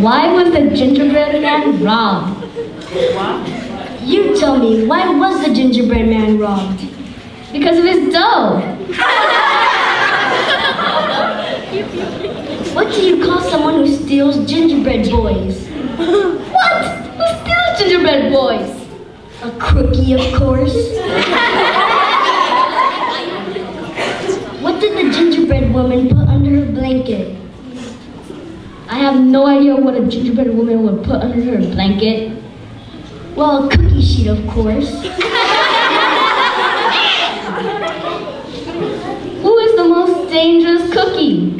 Why was the gingerbread man robbed? You tell me, why was the gingerbread man robbed? Because of his dough. What do you call someone who steals gingerbread boys? What? Who steals gingerbread boys? A crookie, of course. What did the gingerbread woman put under her blanket? I have no idea what a gingerbread woman would put under her blanket. Well, a cookie sheet, of course. Who is the most dangerous cookie?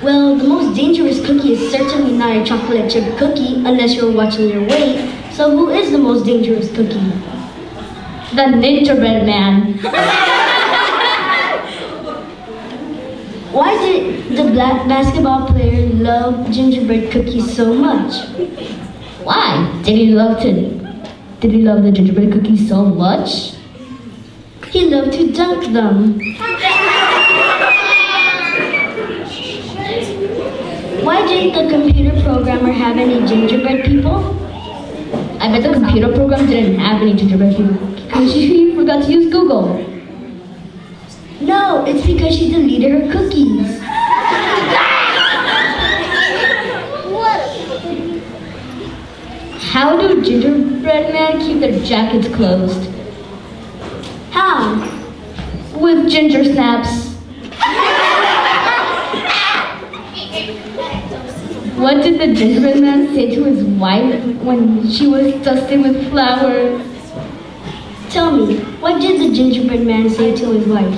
Well, the most dangerous cookie is certainly not a chocolate chip cookie unless you're watching your weight. So who is the most dangerous cookie? The gingerbread man. Why did the black basketball player love gingerbread cookies so much? Why? Did he love the gingerbread cookies so much? He loved to dunk them. Why didn't the computer programmer have any gingerbread people? I bet the computer program didn't have any gingerbread people because she forgot to use Google. No, it's because she deleted her cookies. How do gingerbread men keep their jackets closed? How? With ginger snaps. What did the gingerbread man say to his wife when she was dusted with flour? Tell me, what did the gingerbread man say to his wife?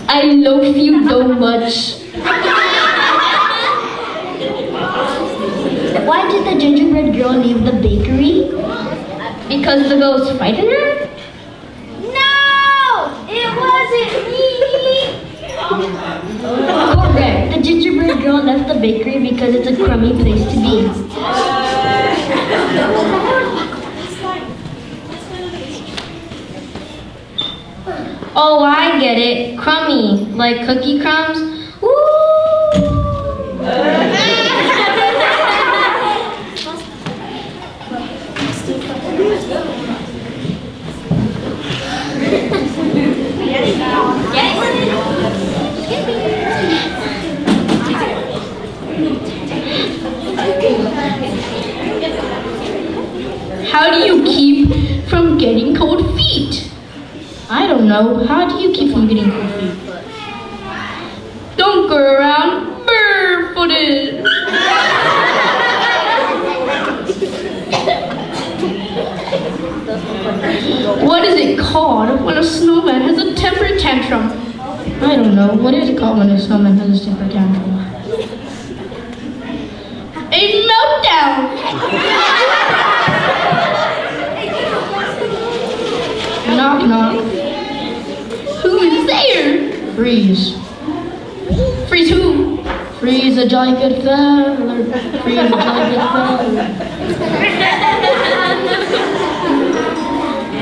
I loaf you so much. Why did the gingerbread girl leave the bakery? Because the ghost frightened her? No! It wasn't me! Correct. The gingerbread girl left the bakery because it's a crummy place to be. Oh, I get it. Crummy, like cookie crumbs. How do you keep from getting cold feet? I don't know. How do you keep from getting cold feet? Don't go around barefooted. What is it called when a snowman has a temper tantrum? I don't know. What is it called when a snowman has a temper tantrum? A meltdown. Knock, knock. Who is there? Freeze. Freeze who? Freeze a jolly good feller. Freeze a jolly good feller.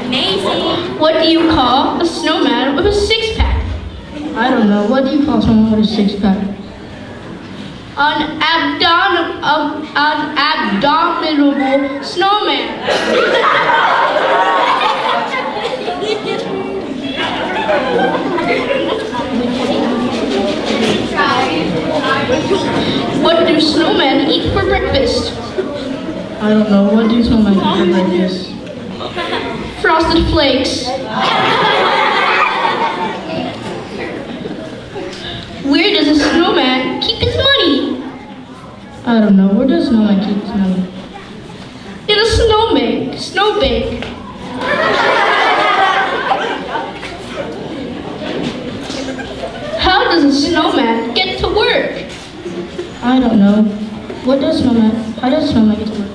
Amazing. What do you call a snowman with a six-pack? I don't know. What do you call someone with a six-pack? An abdominable snowman. What do snowmen eat for breakfast? I don't know. What do snowmen eat for breakfast? Frosted flakes. Where does a snowman keep his money? I don't know. Where does snowman keep his money? In a snowbank. How does a snowman get to work? I don't know. How does snowman get to work?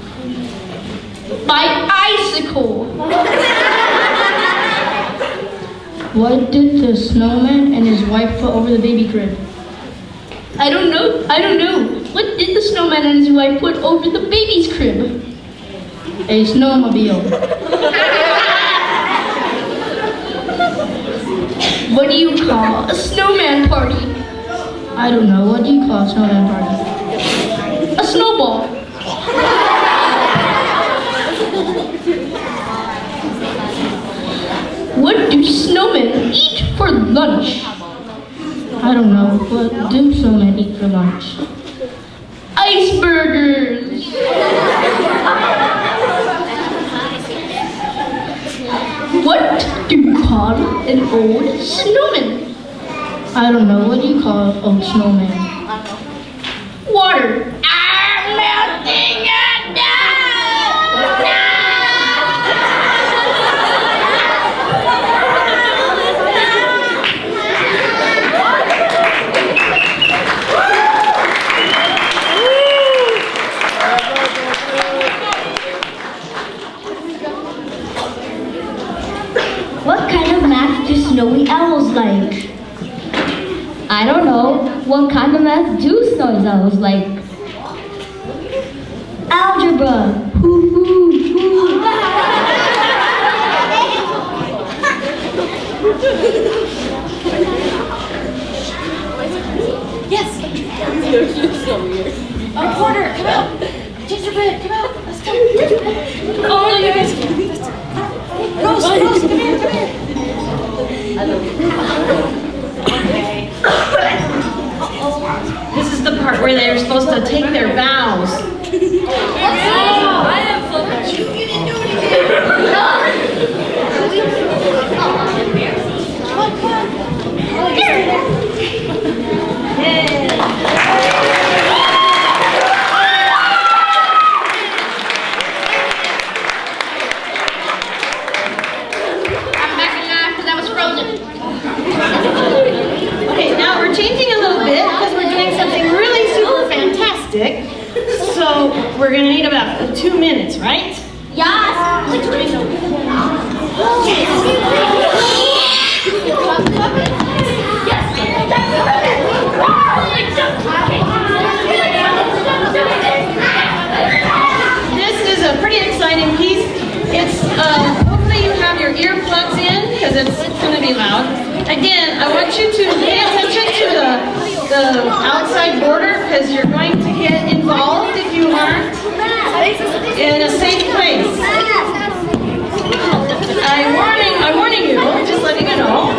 By icicle. What did the snowman and his wife put over the baby crib? I don't know. What did the snowman and his wife put over the baby's crib? A snowmobile. What do you call a snowman party? I don't know. What do you call a snowman party? A snowball. What do snowmen eat for lunch? I don't know. What do snowmen eat for lunch? Icebergers. What do you call an old snowman? I don't know. What do you call an old snowman? Water. I'm melting it down. What kind of math do snowy owls like? I don't know. What kind of math do snowy owls like? Algebra. Hoo hoo hoo. Reporter, come out! Gingerbread, come out! Let's go! Oh, no, you guys! Rose, come here, come here! This is the part where they're supposed to take their vows. I am so much. You didn't do it again! Come on, come on! Oh, you stay there. Okay, now we're changing a little bit because we're doing something really super fantastic. So we're gonna need about 2 minutes, right? This is a pretty exciting piece. It's hopefully you have your earplugs in because it's gonna be loud. Again, I want you to pay attention to the outside border because you're going to get involved if you aren't in a safe place. I'm warning you, just letting you know.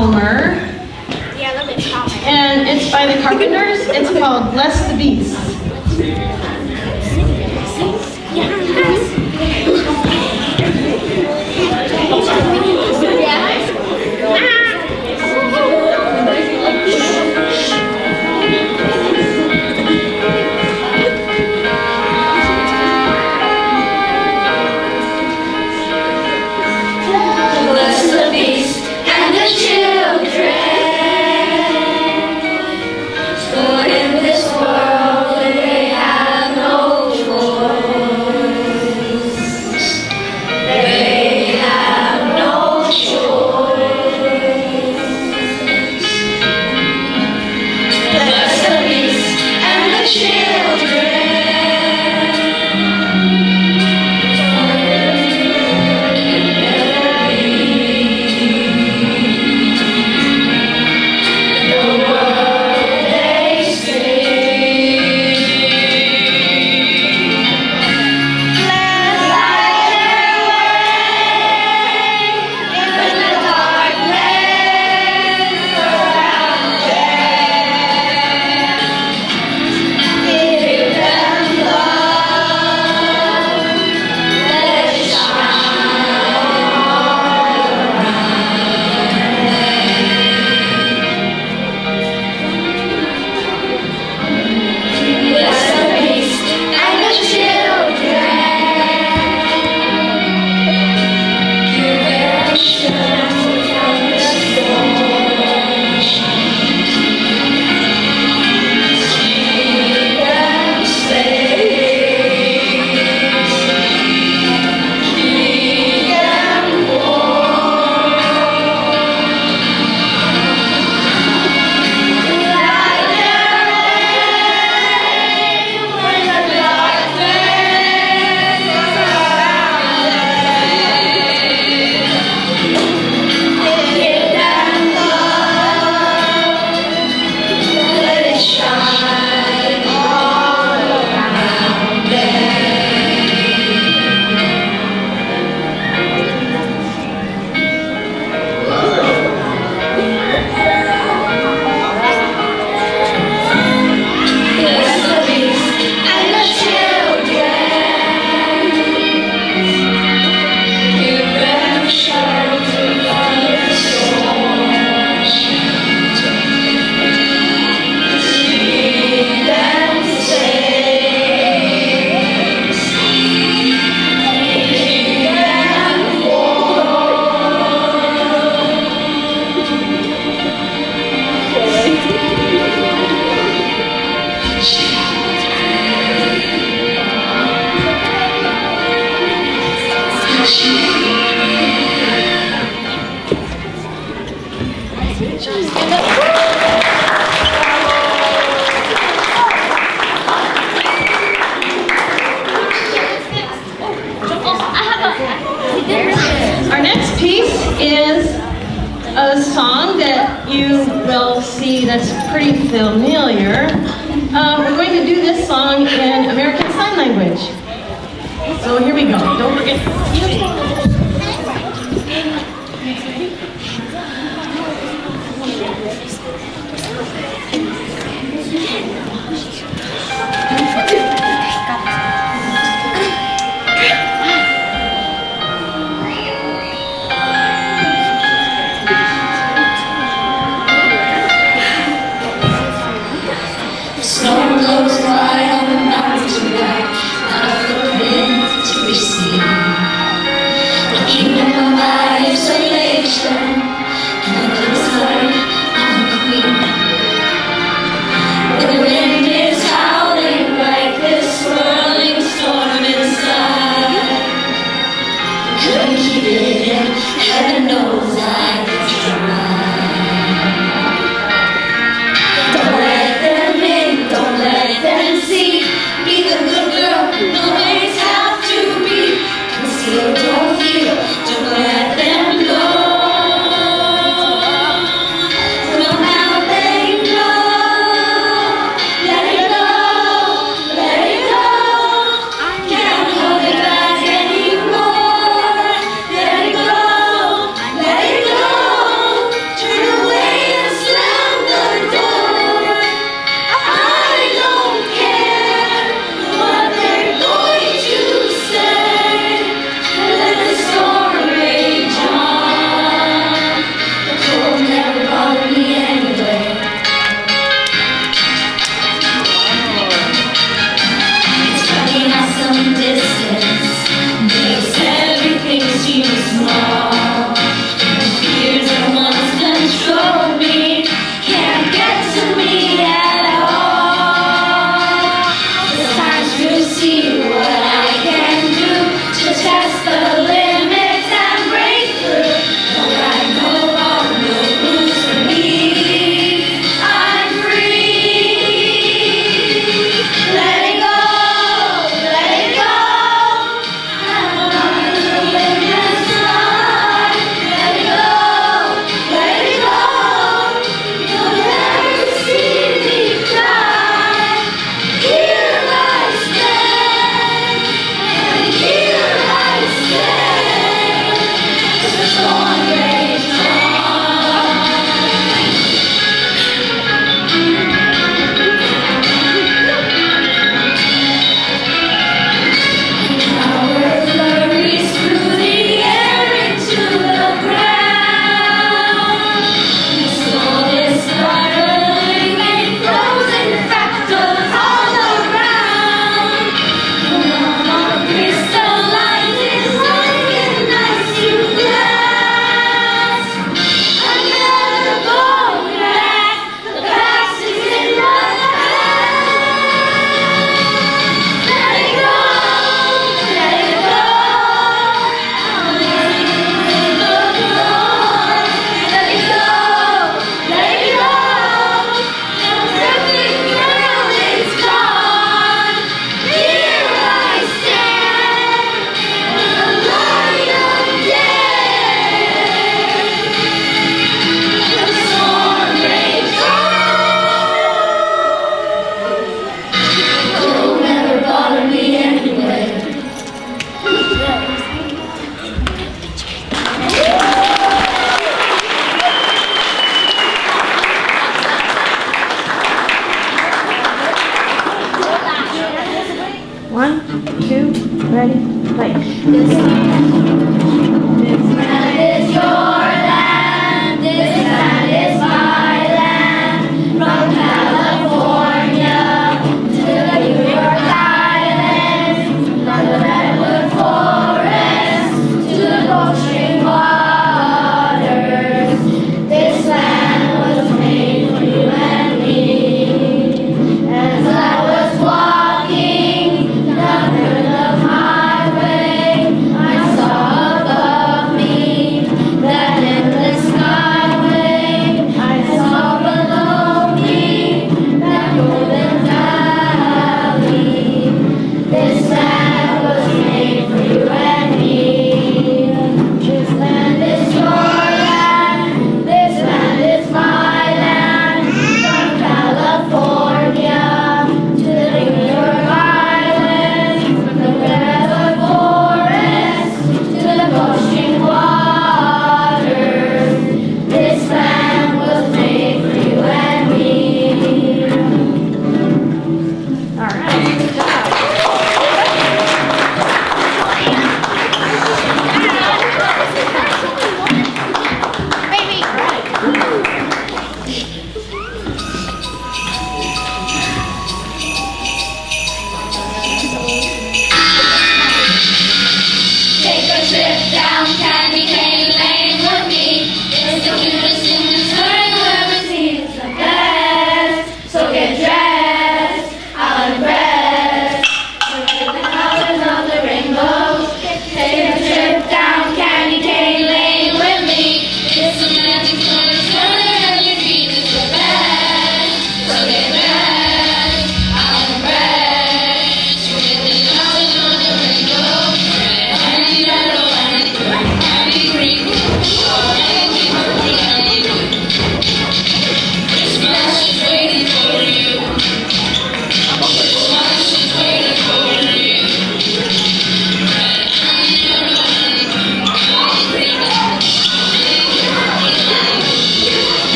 calmer. Yeah, a little bit calmer. And it's by the Carpenters. It's called Bless the Beast. Bless the beast and the children, for in this world they have no choice. They have no choice. Bless the beast and the children. Our next piece is a song that you will see that's pretty familiar. We're going to do this song in American Sign Language. So here we go. Don't forget. Snow blows by on the mountains tonight, not for the wind to be seen. A kingdom of isolation, and it looks like I'm a queen. The wind is howling like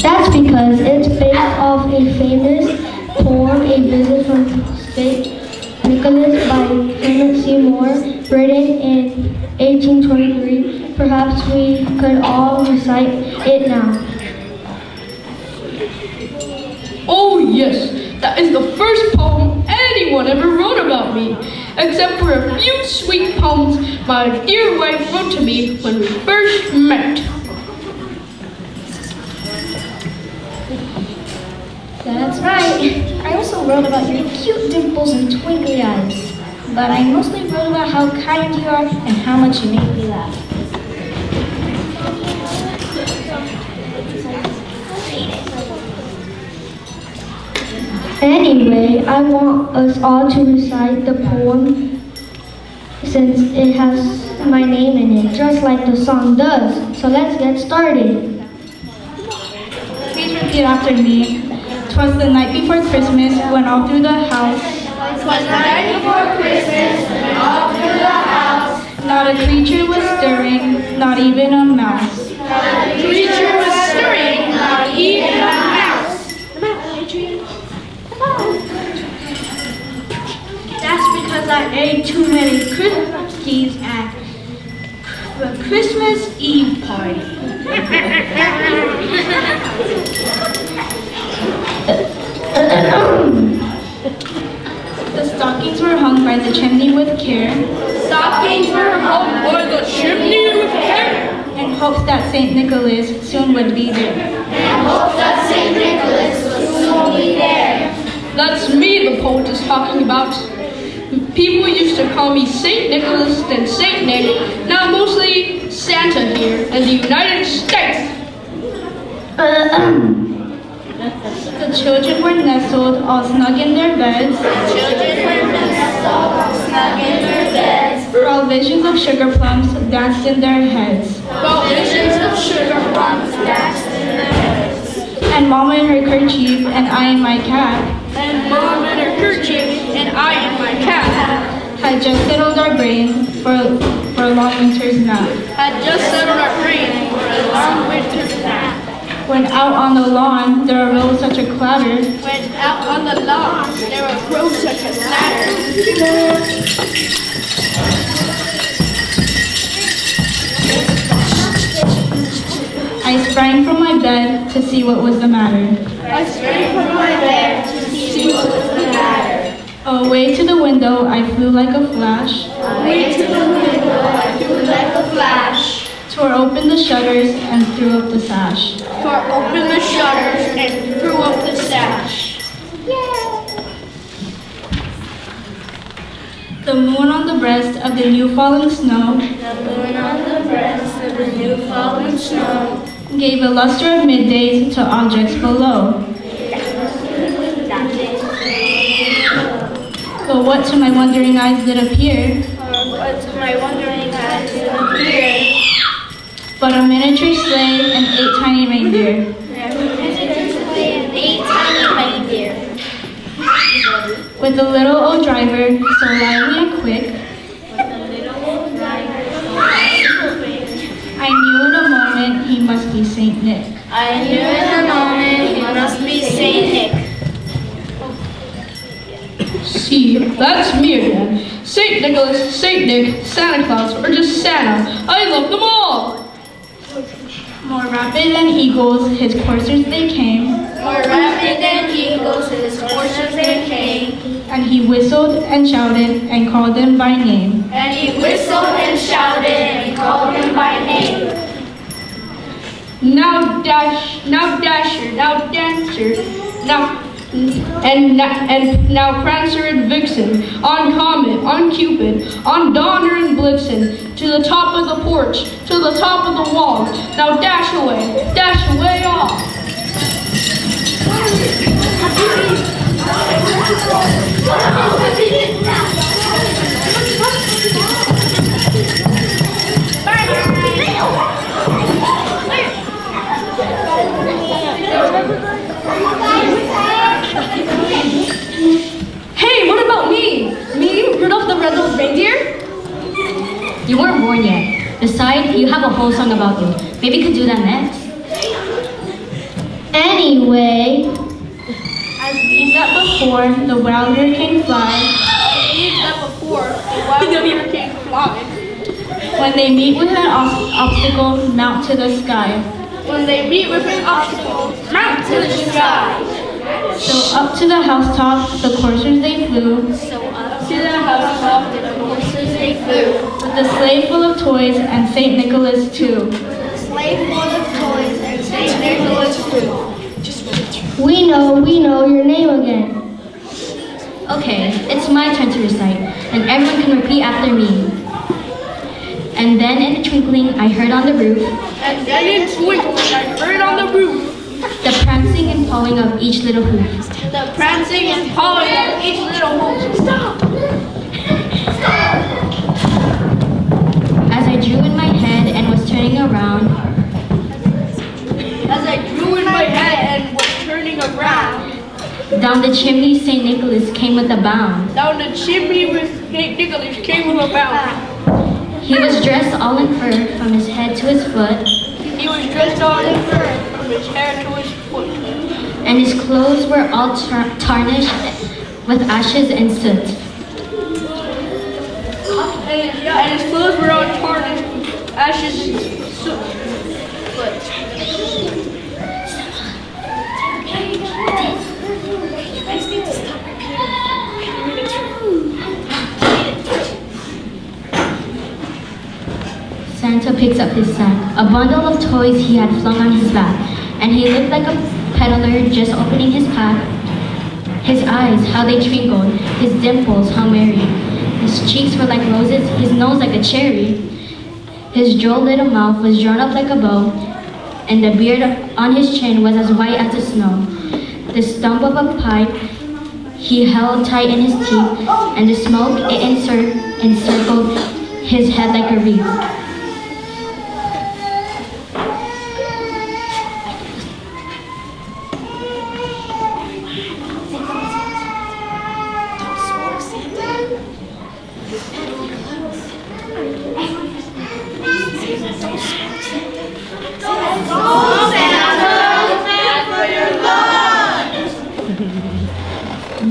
That's because it's based off a famous poem, A Visit from St. Nicholas by Clement Seymour, written in 1823. Perhaps we could all recite it now. Oh yes, that is the first poem anyone ever wrote about me, except for a few sweet poems my dear wife wrote to me when we first met. That's right. I also wrote about your cute dimples and twinkly eyes. But I mostly wrote about how kind you are and how much you make me laugh. Anyway, I want us all to recite the poem since it has my name in it, just like the song does. So let's get started. Please repeat after me. 'Twas the night before Christmas when all through the house. 'Twas the night before Christmas, when all through the house, Not a creature was stirring, not even a mouse. not a creature was stirring, not even a mouse. That's because I ate too many cookies at the Christmas Eve party. The stockings were hung by the chimney with care, Stockings were hung by the chimney with care, in hopes that St. Nicholas soon would be there. and hoped that St. Nicholas would soon be there. That's me the poet is talking about. People used to call me St. Nicholas, then St. Nick, now mostly Santa here in the United States. The children were nestled all snug in their beds, Children were nestled snug in their beds, while visions of sugar plums danced in their heads. while visions of sugar plums danced in their heads. And Mama in her kerchief and I in my cap And Mom in her kerchief, and I in my cap. had just settled our brain for a long winter's nap. Had just settled our brain for a long winter's nap. When out on the lawn there arose such a clatter, When out on the lawn, there arose such a clatter. I sprang from my bed to see what was the matter. I sprang from my bed to see what was the matter. Away to the window I flew like a flash, Away to the window, I flew like a flash. tore open the shutters and threw up the sash. Tore open the shutters and threw up the sash. The moon on the breast of the new fallen snow The moon on the breast of the new fallen snow gave a luster of middays to objects below. But what to my wondering eyes did appear But to my wondering eyes did appear, but a miniature sleigh and 8 tiny reindeer. and 8 tiny reindeer. With a little old driver, so lively and quick, I knew in a moment he must be Saint Nick. I knew in a moment he must be Saint Nick. See, that's me again. St. Nicholas, St. Nick, Santa Claus, or just Santa. I love them all. More rapid than eagles, his coursers they came, More rapid than eagles, his horses they came, and he whistled and shouted and called them by name. and he whistled and shouted and called them by name. Now Dasher, now Dancer, now now Prancer and Vixen, on Comet, on Cupid, on Donner and Blitzen, to the top of the porch, to the top of the wall. Now dash away off. you have a whole song about you. Maybe you could do that next. Anyway, as we said before, the wild hurricane flies. When they meet with an obstacle, mount to the sky. When they meet with an obstacle, mount to the sky. So up to the housetop, the coursers they flew. To the housetop, the horses they flew. With the sleigh full of toys and St. Nicholas too. Sleigh full of toys and St. Nicholas too. We know your name again. Okay, it's my turn to recite, and everyone can repeat after me. And then in a twinkling, I heard on the roof And then in twinkling, I heard on the roof the prancing and pawing of each little hoof. the prancing and pawing of each little hoof. Stop! As I drew in my head and was turning around, As I drew in my head and was turning around, down the chimney St. Nicholas came with a bound. down the chimney with St. Nicholas came with a bound. He was dressed all in fur from his head to his foot, He was dressed all in fur from his hair to his foot. and his clothes were all tarnished with ashes and soot. And his clothes were all tarnished with ashes and soot. Santa picks up his sack, a bundle of toys he had flung on his back, and he looked like a peddler just opening his pack. His eyes, how they twinkled, his dimples, how merry. His cheeks were like roses, his nose like a cherry. His droll little mouth was drawn up like a bow, and the beard on his chin was as white as the snow. The stump of a pipe he held tight in his teeth, and the smoke it encircled his head like a wreath.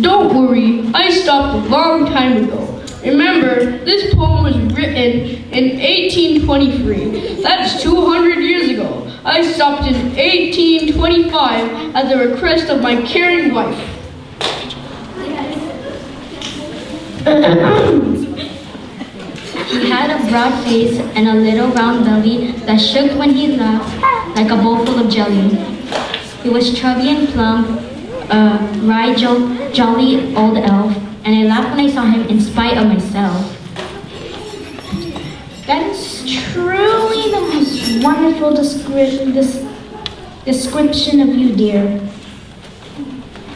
Don't worry, I stopped a long time ago. Remember, this poem was written in 1823. That's 200 years ago. I stopped in 1825 at the request of my caring wife. He had a broad face and a little round belly that shook when he laughed like a bowl full of jelly. He was chubby and plump, a wry, jolly old elf, and I laughed when I saw him in spite of myself. That is truly the most wonderful description of you, dear.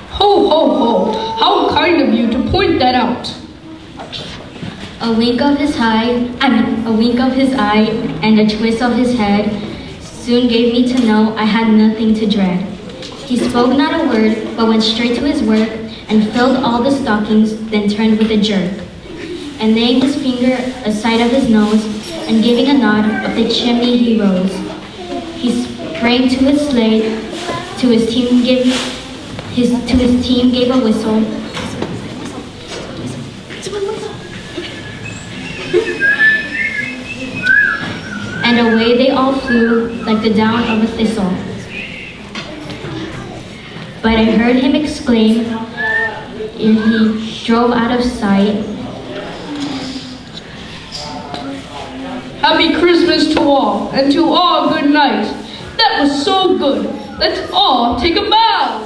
Ho, ho, ho. How kind of you to point that out. A wink of his eye and a twist of his head soon gave me to know I had nothing to dread. He spoke not a word, but went straight to his work and filled all the stockings, then turned with a jerk. And laying his finger aside of his nose, and giving a nod, up the chimney he rose. He sprang to his sleigh, to his team gave a whistle. And away they all flew like the down of a thistle. But I heard him exclaim, and he drove out of sight. Happy Christmas to all, and to all good night. That was so good. Let's all take a bow.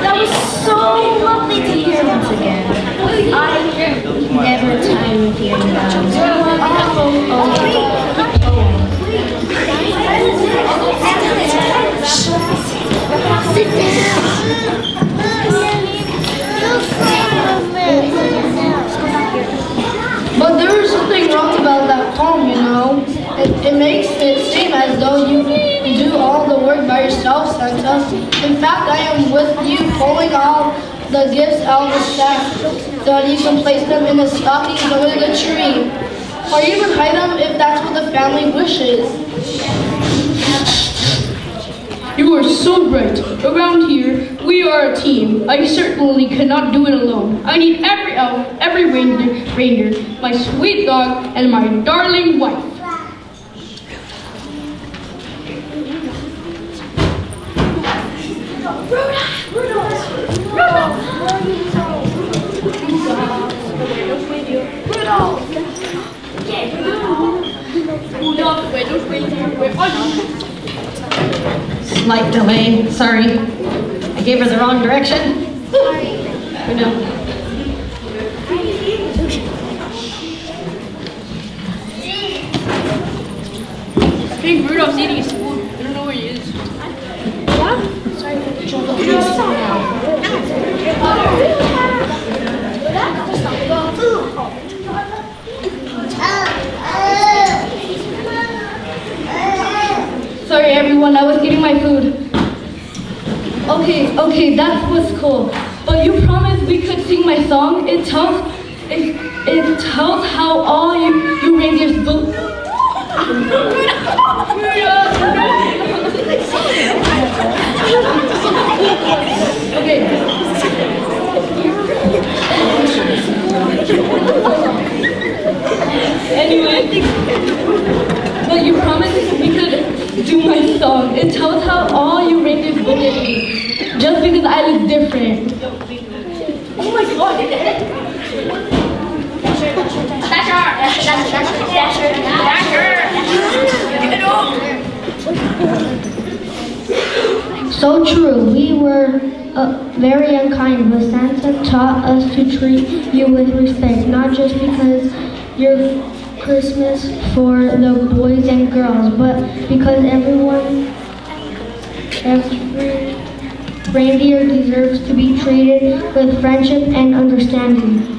That was so lovely to hear once again. I never tire of hearing that. Sit down. But there is something wrong about that poem, you know. It makes it seem as though you do all all the work by yourself, Santa. In fact, I am with you pulling all the gifts out of the sack so that you can place them in the stockings under the tree. Or even hide them if that's what the family wishes. You are so right. Around here, we are a team. I certainly cannot do it alone. I need every elf, every reindeer, my sweet dog, and my darling wife. Slight delay, sorry. I gave her the wrong direction. Rudolph. I think Rudolph's eating his food. I don't know where he is. Sorry everyone, I was eating my food. Okay, that was cool. But you promised we could sing my song? It tells how all you reindeers vote. Anyway, but you promised we could do my song. It tells how all you reindeers voted me. Just because I look different. Oh my god. So true. We were very unkind, but Santa taught us to treat you with respect, not just because you're Christmas for the boys and girls, but because every reindeer deserves to be treated with friendship and understanding.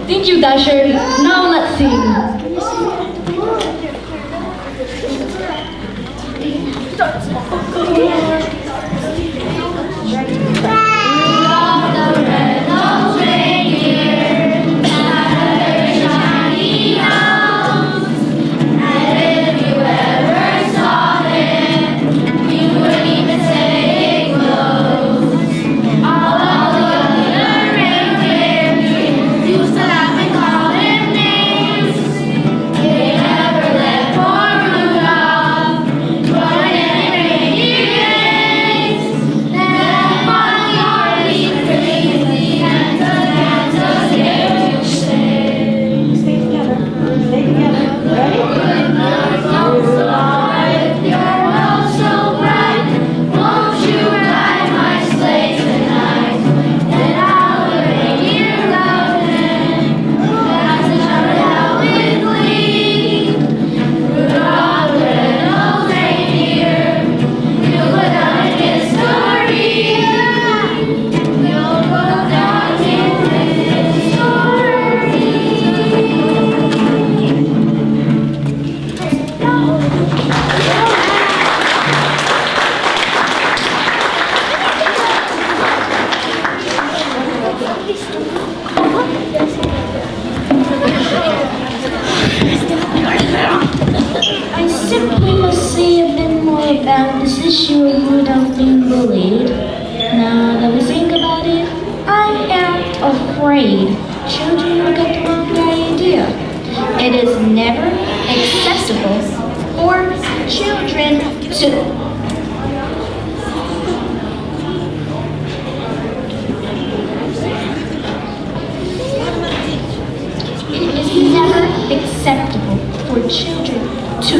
Thank you, Dasher. Now let's sing. I simply must say a bit more about this issue of Rudolph being bullied. Now that we think about it, I am afraid children will get the wrong idea. It is never acceptable for children to acceptable for children to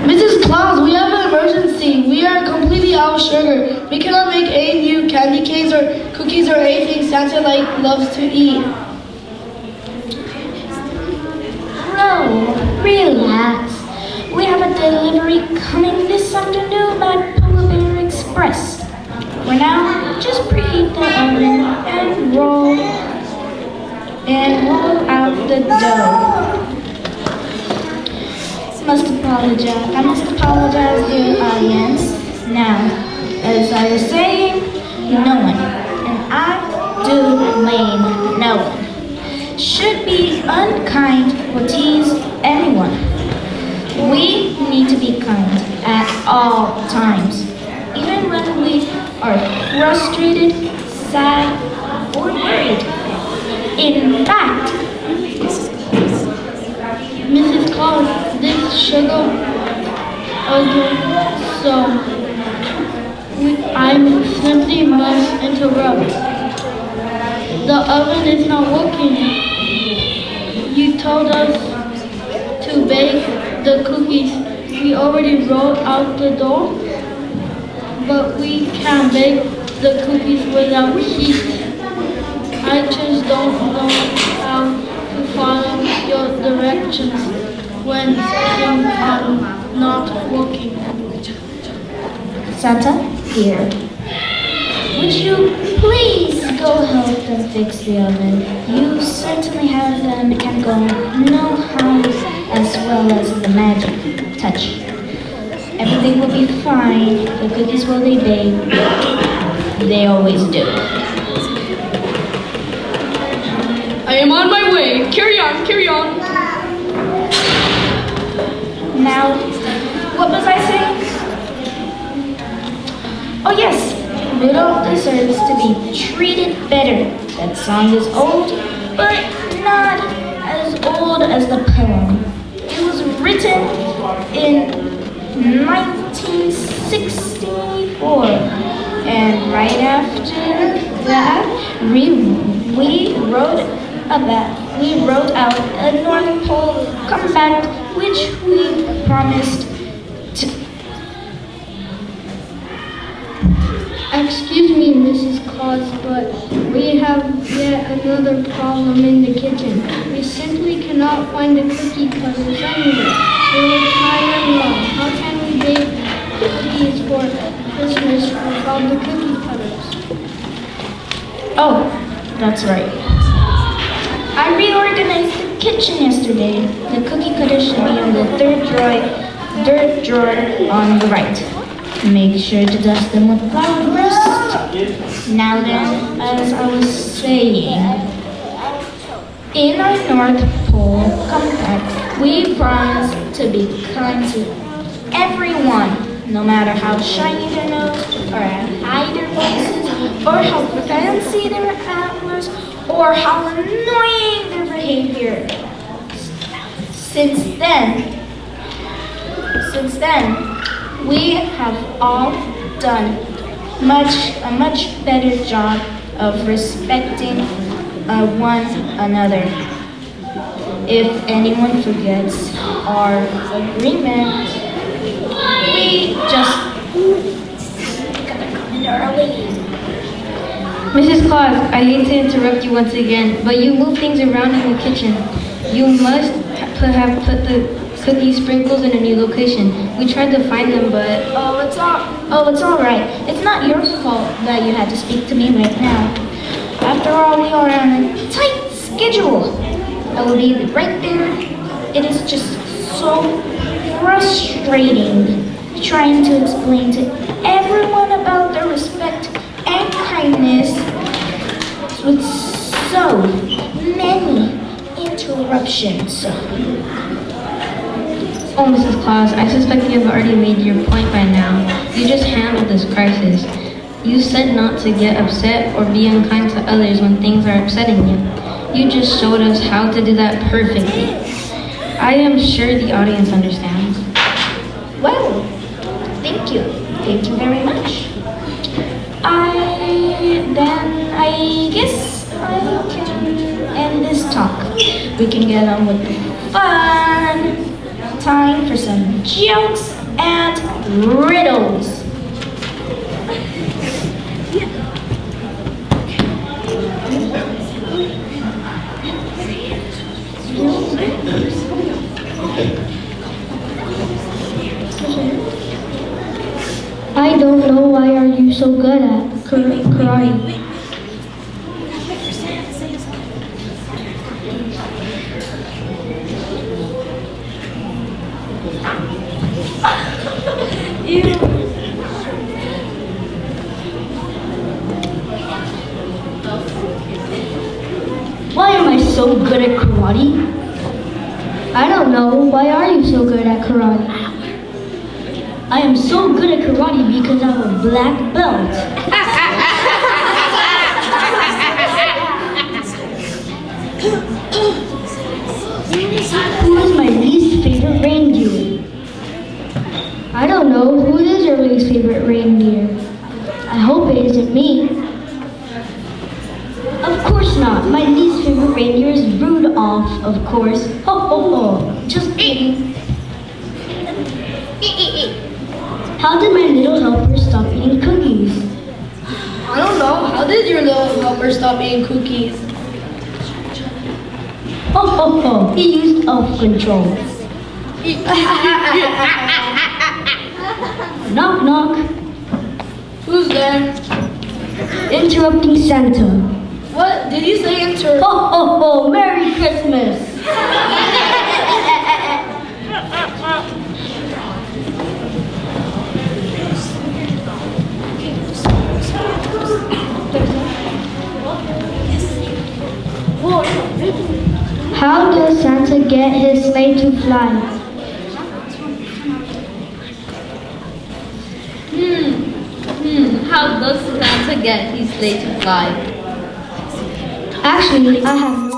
Mrs. Claus, we have an emergency. We are completely out of sugar. We cannot make any new candy canes or cookies or anything Santa loves to eat. Bro, relax. We have a delivery coming this afternoon by Puppetry Express. and roll out the dough. I must apologize, dear audience. Now, as I was saying, no one, and I do mean no one, should be unkind or tease anyone. We need to be kind at all times, even when we are frustrated, sad, or worried. In fact, Mrs. Claus, this sugar again, so I simply must interrupt. The oven is not working. You told us to bake the cookies. We already rolled out the dough, but we can't bake the cookies without heat. I just don't know how to follow your directions when things are not working. Santa, here. Would you please go help them fix the oven? You certainly have the mechanical know-how as well as the magic touch. Everything will be fine. The cookies will be baked. They always do. I am on my way. Carry on, carry on. Now, what was I saying? Oh yes, Rudolph deserves to be treated better. That song is old, but not as old as the poem. It was written in 1964, and right after that, we wrote out a North Pole comeback, which we promised to. Excuse me, Mrs. Claus, but we have yet another problem in the kitchen. We simply cannot find the cookie cutters anywhere. We will try them long. How can we bake cookies for Christmas without the cookie cutters? Oh, that's right. I reorganized the kitchen yesterday. The cookie cutter should be in the third drawer on the right. Make sure to dust them with flour first. Now then, as I was saying, in our North Pole compact, we promise to be kind to everyone, no matter how shiny their nose, or how high their voices, or how fancy their antlers, or how annoying their behavior. Since then, we have all done a much better job of respecting one another. If anyone forgets our agreement, we just gotta come in early. Mrs. Claus, I hate to interrupt you once again, but you move things around in the kitchen. You must have put the cookie sprinkles in a new location. We tried to find them, but it's all right. It's not your fault that you had to speak to me right now. After all, we are on a tight schedule. I will be right there. It is just so frustrating trying to explain to everyone about their respect and kindness with so many interruptions. oh, Mrs. Claus, I suspect you have already made your point by now. You just handled this crisis. You said not to get upset or be unkind to others when things are upsetting you. You just showed us how to do that perfectly. I am sure the audience understands. Well, thank you. Thank you very much. I guess I can end this talk. We can get on with the fun. Time for some jokes and riddles. I don't know why are you so good at crying. Why am I so good at karate? I don't know. Why are you so good at karate? I am so good at karate because I'm a black belt. Who is my least favorite reindeer? I don't know. Who is your least favorite reindeer? I hope it isn't me. Of course not. My least favorite reindeer is Rudolph, of course. Ho ho ho. Just kidding. How did my little helper stop eating cookies? I don't know. How did your little helper stop eating cookies? Ho ho ho. He used elf control. Knock knock. Who's there? Interrupting Santa. What? Did you say enter? Ho ho ho. Merry Christmas. How does Santa get his sleigh to fly? How does Santa get his sleigh to fly? Actually, I have